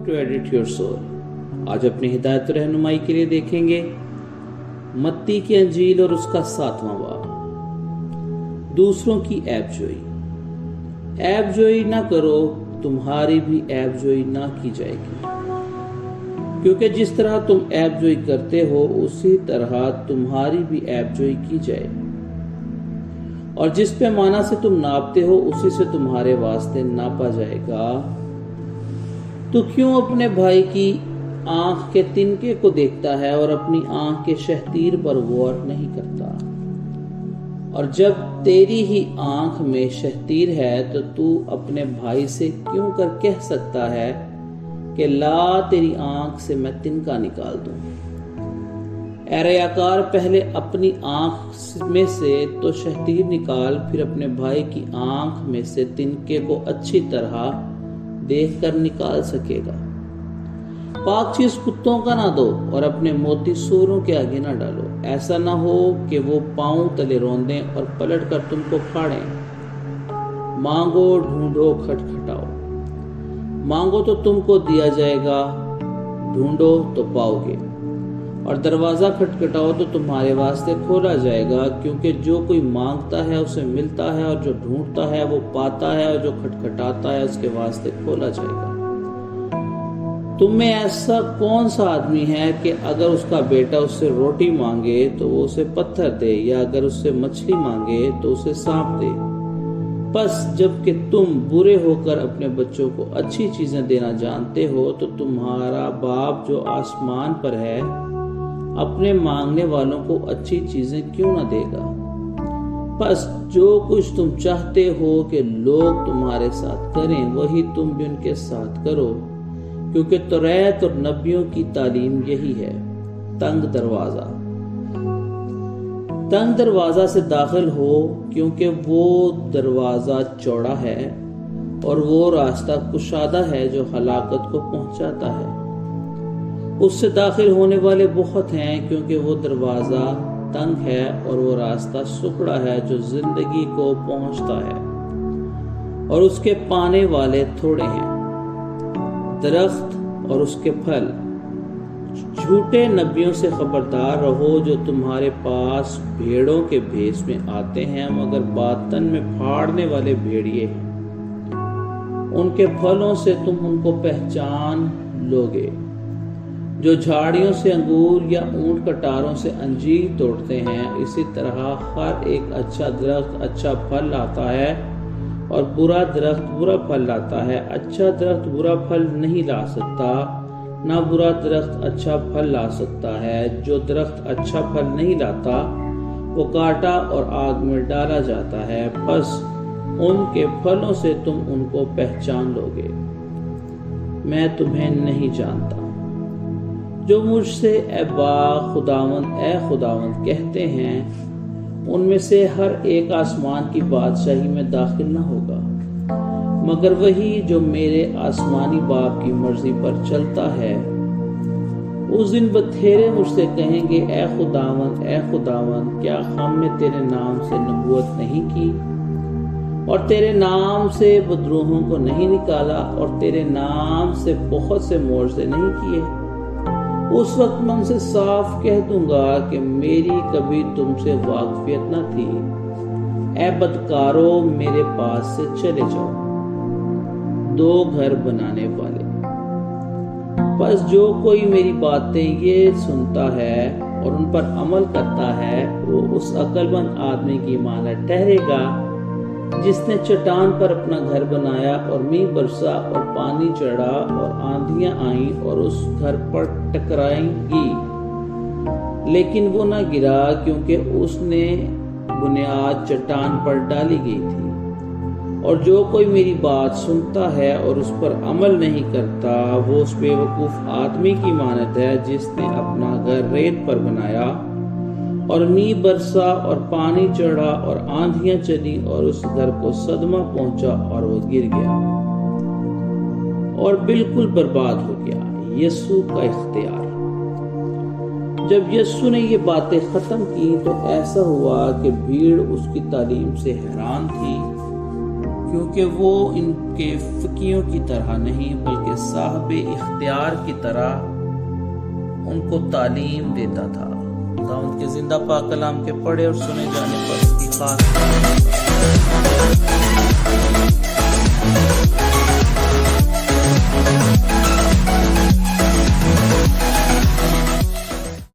to Edit Your Soul. آج اپنی ہدایت و رہنمائی کے لیے دیکھیں گے متی کی انجیل اور اس کا 7واں باب. دوسروں کی عیب جوئی. عیب جوئی نہ کرو، تمہاری بھی عیب جوئی نہ کی جائے گی، کیونکہ جس طرح تم عیب جوئی کرتے ہو اسی طرح تمہاری بھی عیب جوئی کی جائے، اور جس پیمانہ سے تم ناپتے ہو اسی سے تمہارے واسطے ناپا جائے گا. تو کیوں اپنے بھائی کی آنکھ کے تنکے کو دیکھتا ہے اور اپنی آنکھ کے شہتیر پر غور نہیں کرتا؟ اور جب تیری ہی آنکھ میں شہتیر ہے تو اپنے بھائی سے کیوں کر کہہ سکتا ہے کہ لا تیری آنکھ سے میں تنکا نکال دوں؟ اے ریاکار، پہلے اپنی آنکھ میں سے تو شہتیر نکال، پھر اپنے بھائی کی آنکھ میں سے تنکے کو اچھی طرح دیکھ کر نکال سکے گا. پاک چیز کتوں کا نہ دو اور اپنے موتی سوروں کے آگے نہ ڈالو، ایسا نہ ہو کہ وہ پاؤں تلے روندیں اور پلٹ کر تم کو پھاڑیں. مانگو، ڈھونڈو، کھٹکھٹاؤ. مانگو تو تم کو دیا جائے گا، ڈھونڈو تو پاؤ گے، اور دروازہ کھٹکھٹاؤ تو تمہارے واسطے کھولا جائے گا. کیونکہ جو کوئی مانگتا ہے اسے ملتا ہے، اور جو ڈھونڈتا ہے وہ پاتا ہے، اور جو کھٹکھٹاتا ہے اس کے واسطے کھولا جائے گا. تم میں ایسا کون سا آدمی ہے کہ اگر اس کا بیٹا اس سے روٹی مانگے تو وہ اسے پتھر دے، یا اگر اس سے مچھلی مانگے تو اسے سانپ دے؟ پس جب کہ تم برے ہو کر اپنے بچوں کو اچھی چیزیں دینا جانتے ہو تو تمہارا باپ جو آسمان پر ہے اپنے مانگنے والوں کو اچھی چیزیں کیوں نہ دے گا؟ پس جو کچھ تم چاہتے ہو کہ لوگ تمہارے ساتھ کریں وہی تم بھی ان کے ساتھ کرو، کیونکہ توریت اور نبیوں کی تعلیم یہی ہے. تنگ دروازہ. تنگ دروازہ سے داخل ہو، کیونکہ وہ دروازہ چوڑا ہے اور وہ راستہ کشادہ ہے جو ہلاکت کو پہنچاتا ہے. اس سے داخل ہونے والے بہت ہیں، کیونکہ وہ دروازہ تنگ ہے اور وہ راستہ سکڑا ہے جو زندگی کو پہنچتا ہے، اور اس کے پانے والے تھوڑے ہیں. درخت اور اس کے پھل. جھوٹے نبیوں سے خبردار رہو جو تمہارے پاس بھیڑوں کے بھیس میں آتے ہیں مگر باطن میں پھاڑنے والے بھیڑیے ہیں. ان کے پھلوں سے تم ان کو پہچان لوگے. جو جھاڑیوں سے انگور یا اونٹ کٹاروں سے انجیر توڑتے ہیں، اسی طرح ہر ایک اچھا درخت اچھا پھل لاتا ہے اور برا درخت برا پھل لاتا ہے. اچھا درخت برا پھل نہیں لا سکتا، نہ برا درخت اچھا پھل لا سکتا ہے. جو درخت اچھا پھل نہیں لاتا وہ کاٹا اور آگ میں ڈالا جاتا ہے. بس ان کے پھلوں سے تم ان کو پہچان لوگے. میں تمہیں نہیں جانتا. جو مجھ سے اے خداوند اے خداوند کہتے ہیں، ان میں سے ہر ایک آسمان کی بادشاہی میں داخل نہ ہوگا، مگر وہی جو میرے آسمانی باپ کی مرضی پر چلتا ہے. اس دن بتھیرے مجھ سے کہیں گے، اے خداوند کیا ہم نے تیرے نام سے نبوت نہیں کی، اور تیرے نام سے بدروہوں کو نہیں نکالا، اور تیرے نام سے بہت سے معجزے نہیں کیے؟ اس وقت میں ان سے صاف کہہ دوں گا کہ میری کبھی تم سے واقفیت نہ تھی. اے بدکارو، میرے پاس سے چلے جاؤ، دو گھر بنانے والے. بس جو کوئی میری باتیں یہ سنتا ہے اور ان پر عمل کرتا ہے وہ اس عقل مند آدمی کی مانند ٹھہرے گا جس نے چٹان پر اپنا گھر بنایا، اور میںہ برسا اور پانی چڑھا اور آندھیاں آئیں اور اس گھر پر ٹکرائیں گی، لیکن وہ نہ گرا کیونکہ اس نے بنیاد چٹان پر ڈالی گئی تھی. اور جو کوئی میری بات سنتا ہے اور اس پر عمل نہیں کرتا وہ اس بے وقوف آدمی کی مانند ہے جس نے اپنا گھر ریت پر بنایا، اور میںہ برسا اور پانی چڑھا اور آندھیاں چلی اور اس گھر کو صدمہ پہنچا اور وہ گر گیا اور بالکل برباد ہو گیا. یسوع کا اختیار. جب یسوع نے یہ باتیں ختم کی تو ایسا ہوا کہ بھیڑ اس کی تعلیم سے حیران تھی. کیونکہ وہ ان کے فقیوں کی طرح نہیں بلکہ صاحب اختیار کی طرح ان کو تعلیم دیتا تھا۔ خداوند کے زندہ پاک کلام کے پڑھے اور سنے جانے پر اس کی خاص